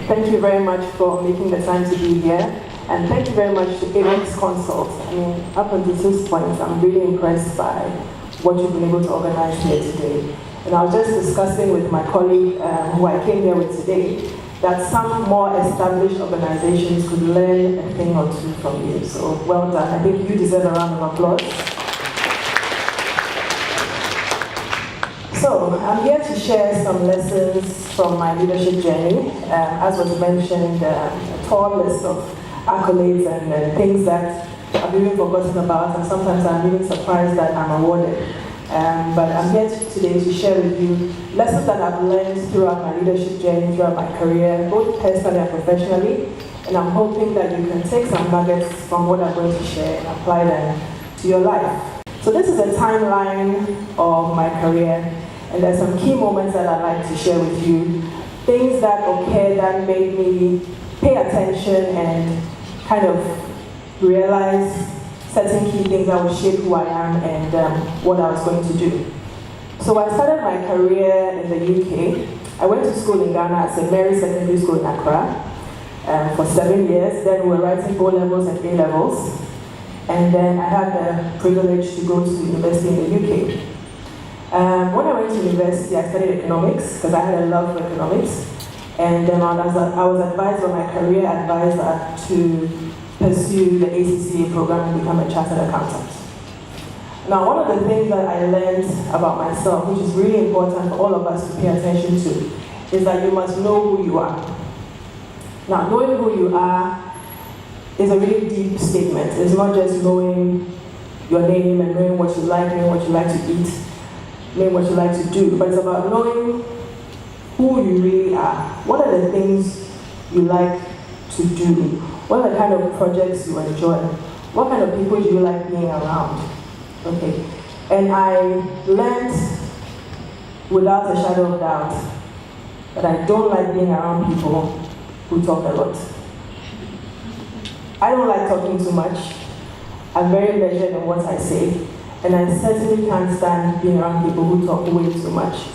Thank you very much for making the time to be here. And thank you very much to AMEX Consult. I mean, up until this point, I'm really impressed by what you've been able to organize here today. And I was just discussing with my colleague who I came here with today, that some more established organizations could learn a thing or two from you. So well done. I think you deserve a round of applause. So I'm here to share some lessons from my leadership journey. As was mentioned, a tall list of accolades and things that I've even forgotten about, and sometimes I'm even surprised that I'm awarded. But I'm here today to share with you lessons that I've learned throughout my leadership journey, throughout my career, both personally and professionally. And I'm hoping that you can take some nuggets from what I'm going to share and apply them to your life. So this is a timeline of my career, and there's some key moments that I'd like to share with you. Things that occurred that made me pay attention and kind of realize certain key things that would shape who I am and what I was going to do. So I started my career in the UK. I went to school in Ghana at St. Mary's Secondary School in Accra for 7 years. Then we were writing O-levels and A-levels. And then I had the privilege to go to university in the UK. When I went to university, I studied economics because I had a love for economics. And then I was advised by my career advisor to pursue the ACCA program and become a chartered accountant. Now, one of the things that I learned about myself, which is really important for all of us to pay attention to, is that you must know who you are. Now, knowing who you are is a really deep statement. It's not just knowing your name and knowing what you like, knowing what you like to eat, knowing what you like to do, but it's about knowing who you really are. What are the things you like to do? What are the kind of projects you enjoy? What kind of people do you like being around? Okay. And I learned without a shadow of doubt that I don't like being around people who talk a lot. I don't like talking too much. I'm very measured in what I say. And I certainly can't stand being around people who talk way too much.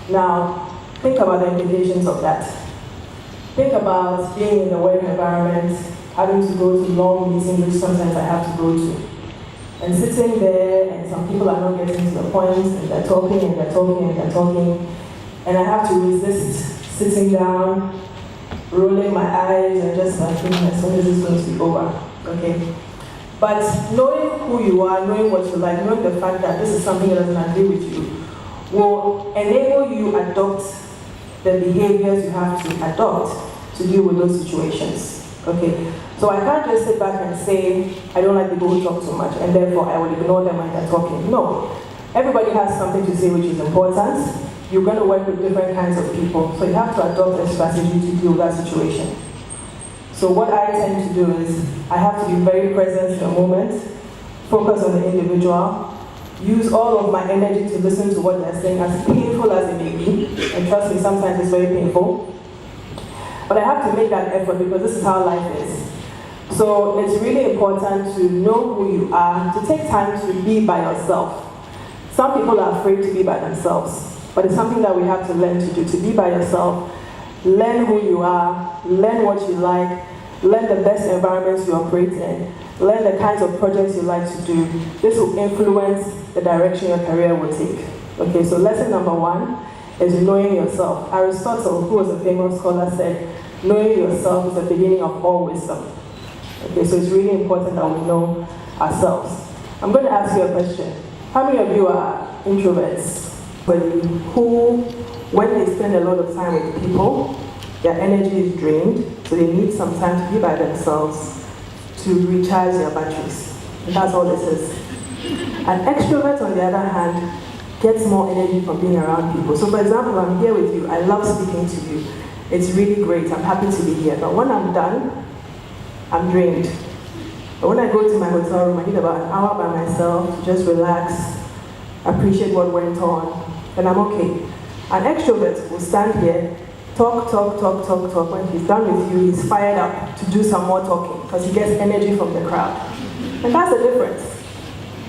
Now, think about the implications of that. Think about being in a work environment, having to go to long meetings, which sometimes I have to go to. And sitting there, and some people are not getting to the point, and they're talking, and they're talking, and they're talking. And I have to resist sitting down, rolling my eyes, and just like thinking as soon as this is going to be over, okay? But knowing who you are, knowing what you like, knowing the fact that this is something that doesn't agree with you, will enable you adopt the behaviors you have to adopt to deal with those situations. Okay, so I can't just sit back and say, I don't like people who talk too much, and therefore I will ignore them when they're talking. No, everybody has something to say which is important. You're going to work with different kinds of people, so you have to adopt a strategy to deal with that situation. So what I tend to do is, I have to be very present in the moment, focus on the individual, use all of my energy to listen to what they're saying, as painful as it may be, and trust me, sometimes it's very painful. But I have to make that effort because this is how life is. So it's really important to know who you are, to take time to be by yourself. Some people are afraid to be by themselves, but it's something that we have to learn to do, to be by yourself, learn who you are, learn what you like, learn the best environments you operate in, learn the kinds of projects you like to do. This will influence the direction your career will take. Okay, so lesson number 1 is knowing yourself. Aristotle, who was a famous scholar, said, knowing yourself is the beginning of all wisdom. Okay, so it's really important that we know ourselves. I'm going to ask you a question. How many of you are introverts? Who, when they spend a lot of time with people, their energy is drained, so they need some time to be by themselves to recharge their batteries. And that's all this is. An extrovert, on the other hand, gets more energy from being around people. So for example, I'm here with you, I love speaking to you. It's really great, I'm happy to be here. But when I'm done, I'm drained. But when I go to my hotel room, I need about an hour by myself to just relax, appreciate what went on, and I'm okay. An extrovert will stand here, talk. When he's done with you, he's fired up to do some more talking because he gets energy from the crowd. And that's the difference.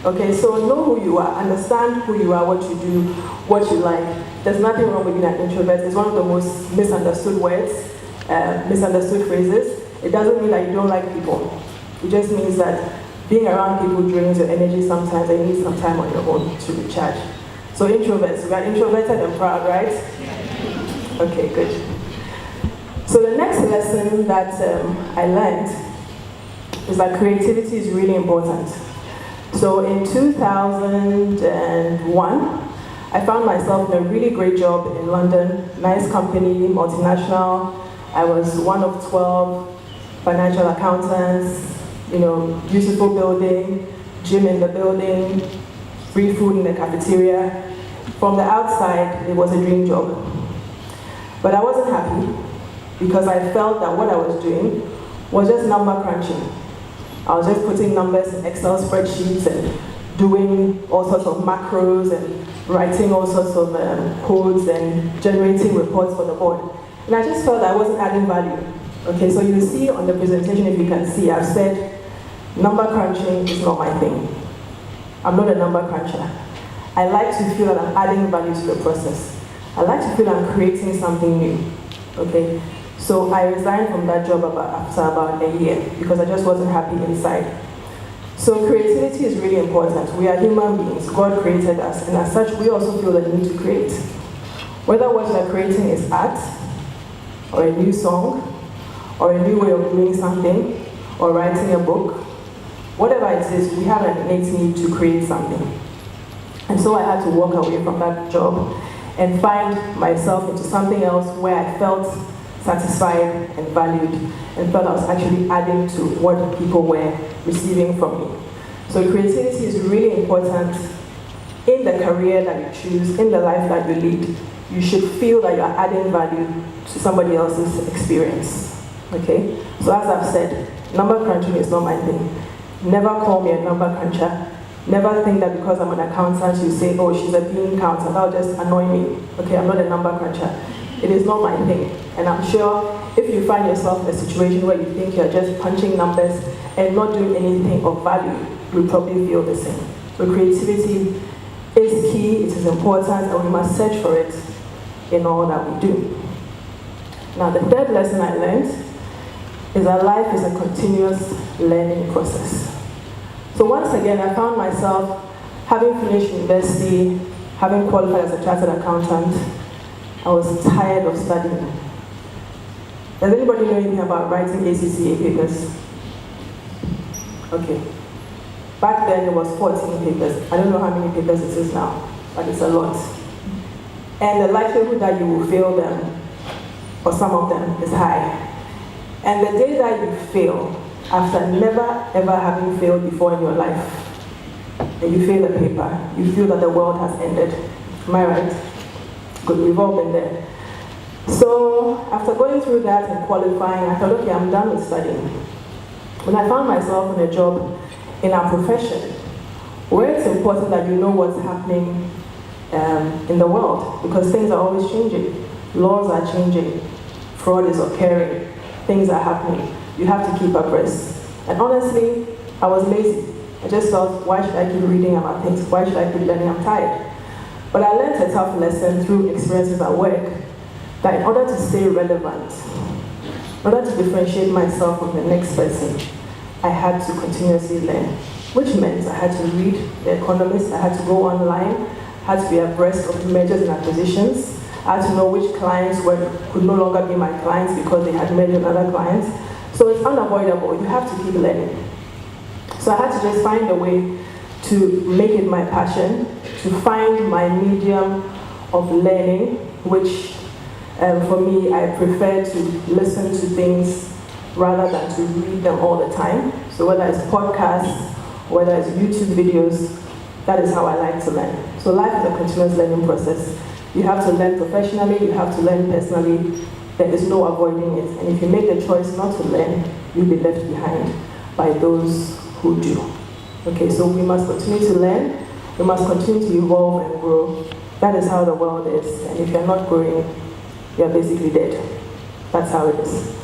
Okay, so know who you are, understand who you are, what you do, what you like. There's nothing wrong with being an introvert. It's one of the most misunderstood words. misunderstood phrases. It doesn't mean that you don't like people. It just means that being around people drains your energy sometimes and you need some time on your own to recharge. So introverts, we are introverted and proud, right? Okay, good. So the next lesson that I learned is that creativity is really important. So in 2001, I found myself in a really great job in London, nice company, multinational. I was one of 12 financial accountants, beautiful building, gym in the building, free food in the cafeteria. From the outside, it was a dream job. But I wasn't happy because I felt that what I was doing was just number crunching. I was just putting numbers in Excel spreadsheets and doing all sorts of macros and writing all sorts of codes and generating reports for the board. And I just felt that I wasn't adding value. Okay, so you see on the presentation, if you can see, I've said number crunching is not my thing. I'm not a number cruncher. I like to feel that I'm adding value to the process. I like to feel I'm creating something new. Okay, so I resigned from that job after about a year because I just wasn't happy inside. So creativity is really important. We are human beings. God created us, and as such, we also feel the need to create. Whether what you're creating is art, or a new song, or a new way of doing something, or writing a book, whatever it is, we have an innate need to create something. And so I had to walk away from that job and find myself into something else where I felt satisfied and valued and felt I was actually adding to what people were receiving from me. So creativity is really important in the career that you choose, in the life that you lead. You should feel that you're adding value to somebody else's experience. Okay? So as I've said, number crunching is not my thing. Never call me a number cruncher. Never think that because I'm an accountant, you say, oh, she's a bean accountant. That'll just annoy me. Okay, I'm not a number cruncher. It is not my thing. And I'm sure if you find yourself in a situation where you think you're just punching numbers and not doing anything of value, you'll probably feel the same. So creativity is key, it is important, and we must search for it in all that we do. Now, the third lesson I learned is that life is a continuous learning process. So once again, I found myself having finished university, having qualified as a chartered accountant. I was tired of studying. Does anybody know anything about writing ACCA papers? Okay. Back then it was 14 papers. I don't know how many papers it is now, but it's a lot. And the likelihood that you will fail them, or some of them, is high. And the day that you fail, after never ever having failed before in your life, and you fail the paper, you feel that the world has ended. Am I right? Good, we've all been there. So after going through that and qualifying, I thought, okay, I'm done with studying. When I found myself in a job in our profession, where it's important that you know what's happening in the world, because things are always changing. Laws are changing. Fraud is occurring. Things are happening. You have to keep abreast. And honestly, I was lazy. I just thought, why should I keep reading about things? Why should I keep learning? I'm tired. But I learned a tough lesson through experiences at work, that in order to stay relevant, in order to differentiate myself from the next person, I had to continuously learn, which meant I had to read The Economist, I had to go online, I had to be abreast of mergers and acquisitions, I had to know which clients could no longer be my clients because they had merged with other clients. So it's unavoidable, you have to keep learning. So I had to just find a way to make it my passion, to find my medium of learning, which for me, I prefer to listen to things rather than to read them all the time. So whether it's podcasts, whether it's YouTube videos, that is how I like to learn. So life is a continuous learning process. You have to learn professionally, you have to learn personally. There is no avoiding it. And if you make the choice not to learn, you'll be left behind by those who do. Okay, so we must continue to learn. We must continue to evolve and grow. That is how the world is. And if you're not growing, you're basically dead. That's how it is.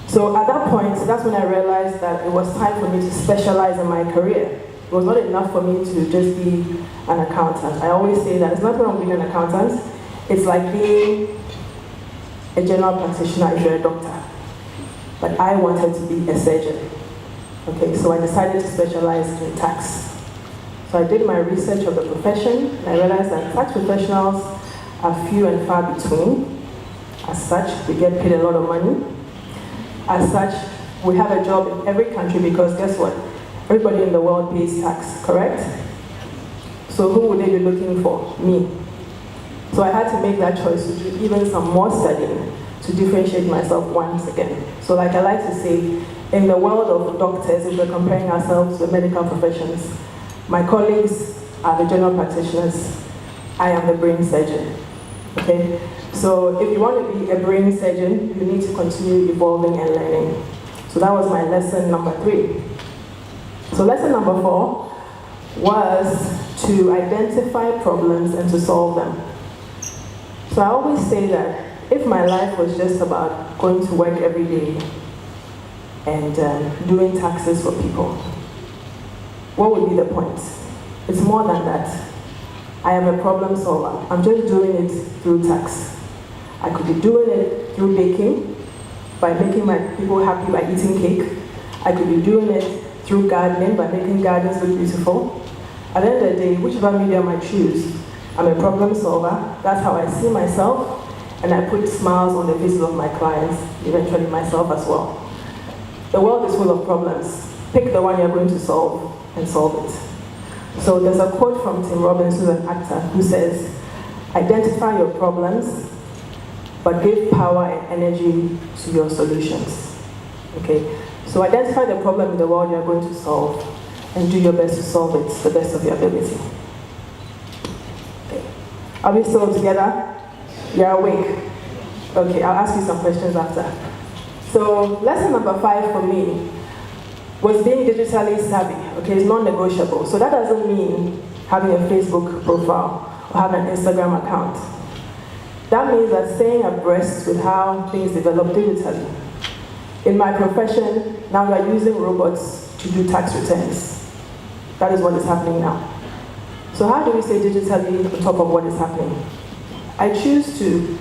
So at that point, that's when I realized that it was time for me to specialize in my career. It was not enough for me to just be an accountant. I always say that it's not wrong being an accountant. It's like being a general practitioner if you're a doctor. But I wanted to be a surgeon. Okay, so I decided to specialize in tax. So I did my research of the profession, and I realized that tax professionals are few and far between. As such, we get paid a lot of money. As such, we have a job in every country because guess what? Everybody in the world pays tax, correct? So who would they be looking for? Me. So I had to make that choice to do even some more studying to differentiate myself once again. So like I like to say, in the world of doctors, if we're comparing ourselves with medical professions, my colleagues are the general practitioners, I am the brain surgeon, okay? So if you want to be a brain surgeon, you need to continue evolving and learning. So that was my lesson number 3. So lesson number 4 was to identify problems and to solve them. So I always say that if my life was just about going to work every day and doing taxes for people, what would be the point? It's more than that. I am a problem solver. I'm just doing it through tax. I could be doing it through baking, by making my people happy by eating cake. I could be doing it through gardening, by making gardens look beautiful. At the end of the day, whichever medium I choose, I'm a problem solver. That's how I see myself, and I put smiles on the faces of my clients, eventually myself as well. The world is full of problems. Pick the one you're going to solve and solve it. So there's a quote from Tim Robbins, who's an actor, who says, identify your problems, but give power and energy to your solutions. Okay? So identify the problem in the world you're going to solve and do your best to solve it to the best of your ability. Okay. Are we still together? You're awake? Okay, I'll ask you some questions after. So lesson number 5 for me was being digitally savvy. Okay, it's non-negotiable. So that doesn't mean having a Facebook profile or having an Instagram account. That means that staying abreast with how things develop digitally. In my profession, now we are using robots to do tax returns. That is what is happening now. So how do we stay digitally on top of what is happening? I choose to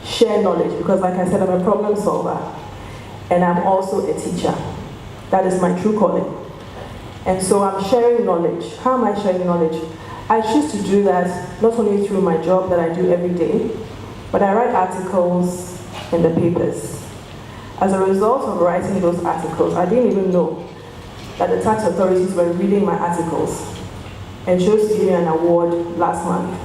share knowledge because, like I said, I'm a problem solver and I'm also a teacher. That is my true calling. And so I'm sharing knowledge. How am I sharing knowledge? I choose to do that not only through my job that I do every day, but I write articles in the papers. As a result of writing those articles, I didn't even know that the tax authorities were reading my articles and chose to give me an award last month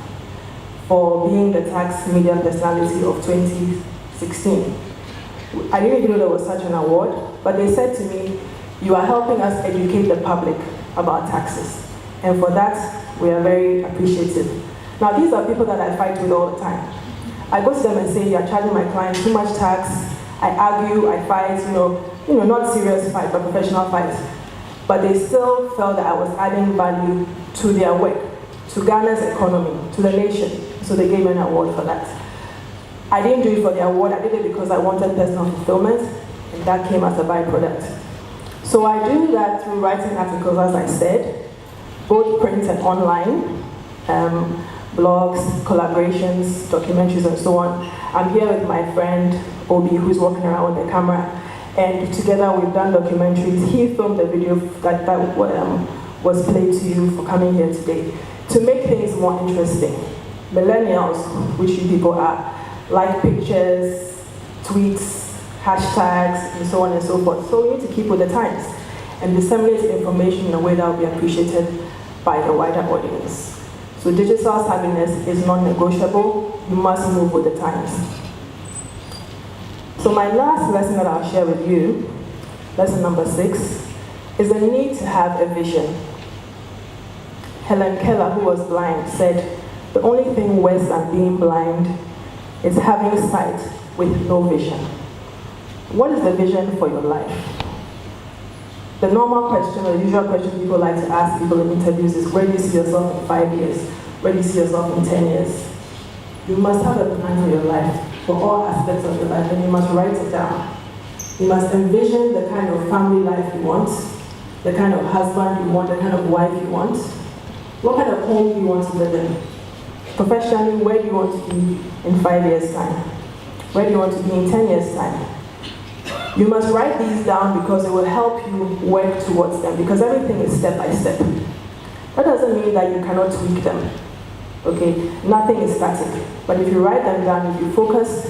for being the tax media personality of 2016. I didn't even know there was such an award, but they said to me, you are helping us educate the public about taxes. And for that, we are very appreciative. Now, these are people that I fight with all the time. I go to them and say, you're charging my clients too much tax. I argue, I fight, not serious fight, but professional fights. But they still felt that I was adding value to their work, to Ghana's economy, to the nation. So they gave me an award for that. I didn't do it for the award, I did it because I wanted personal fulfillment, and that came as a byproduct. So I do that through writing articles, as I said, both print and online, blogs, collaborations, documentaries, and so on. I'm here with my friend, Obi, who's walking around with the camera, and together we've done documentaries. He filmed a video that was played to you for coming here today. To make things more interesting, millennials, which you people are, like pictures, tweets, hashtags, and so on and so forth. So we need to keep with the times and disseminate information in a way that will be appreciated by the wider audience. So digital savviness is non-negotiable. You must move with the times. So my last lesson that I'll share with you, lesson number 6, is the need to have a vision. Helen Keller, who was blind, said, the only thing worse than being blind is having sight with no vision. What is the vision for your life? The normal question, or the usual question people like to ask people in interviews is, where do you see yourself in 5 years? Where do you see yourself in 10 years? You must have a plan for your life, for all aspects of your life, and you must write it down. You must envision the kind of family life you want, the kind of husband you want, the kind of wife you want, what kind of home you want to live in. Professionally, where do you want to be in 5 years' time? Where do you want to be in 10 years' time? You must write these down because it will help you work towards them, because everything is step by step. That doesn't mean that you cannot tweak them. Okay, nothing is static. But if you write them down, if you focus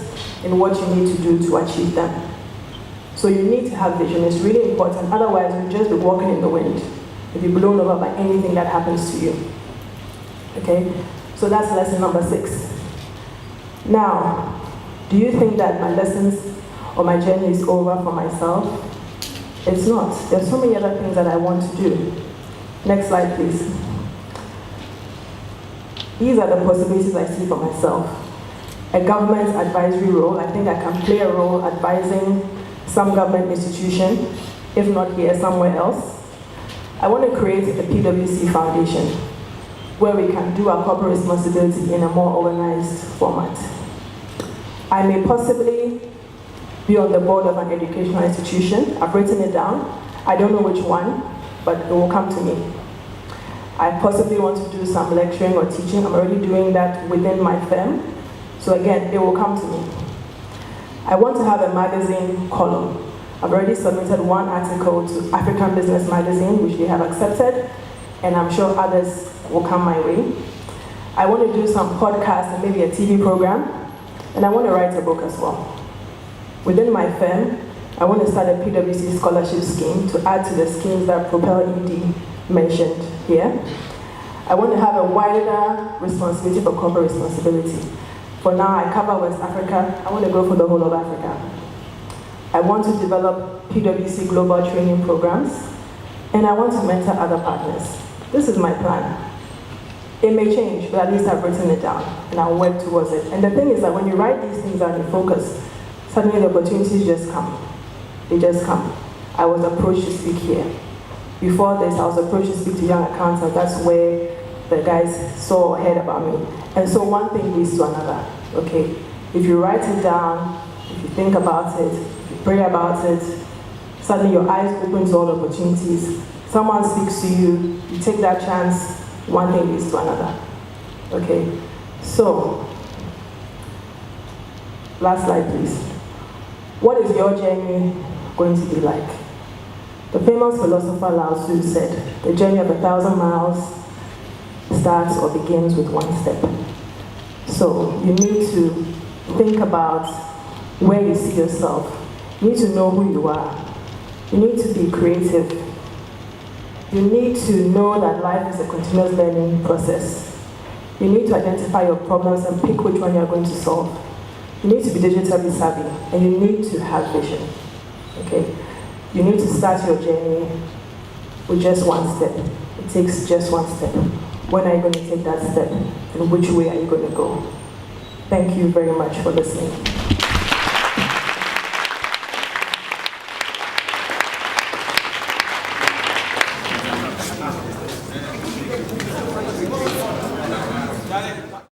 in what you need to do to achieve them. So you need to have vision. It's really important. Otherwise, you'll just be walking in the wind. You'll be blown over by anything that happens to you. Okay, so that's lesson number 6. Now, do you think that my lessons or my journey is over for myself? It's not. There's so many other things that I want to do. Next slide, please. These are the possibilities I see for myself. A government advisory role. I think I can play a role advising some government institution, if not here, somewhere else. I want to create a PwC foundation where we can do our corporate responsibility in a more organized format. I may possibly be on the board of an educational institution. I've written it down. I don't know which one, but it will come to me. I possibly want to do some lecturing or teaching. I'm already doing that within my firm. So again, it will come to me. I want to have a magazine column. I've already submitted one article to African Business Magazine, which they have accepted, and I'm sure others will come my way. I want to do some podcasts and maybe a TV program, and I want to write a book as well. Within my firm, I want to start a PwC scholarship scheme to add to the schemes that Propel ED mentioned here. I want to have a wider responsibility for corporate responsibility. For now, I cover West Africa. I want to go for the whole of Africa. I want to develop PwC global training programs, and I want to mentor other partners. This is my plan. It may change, but at least I've written it down, and I'll work towards it. And the thing is that when you write these things down and focus, suddenly the opportunities just come. They just come. I was approached to speak here. Before this, I was approached to speak to young accountants. That's where the guys saw or heard about me. And so one thing leads to another, okay? If you write it down, if you think about it, if you pray about it, suddenly your eyes open to all opportunities. Someone speaks to you, you take that chance, one thing leads to another, okay? So, last slide, please. What is your journey going to be like? The famous philosopher Lao Tzu said, the journey of 1,000 miles starts or begins with one step. So you need to think about where you see yourself. You need to know who you are. You need to be creative. You need to know that life is a continuous learning process. You need to identify your problems and pick which one you're going to solve. You need to be digitally savvy, and you need to have vision, okay? You need to start your journey with just one step. It takes just one step. When are you going to take that step, and which way are you going to go? Thank you very much for listening.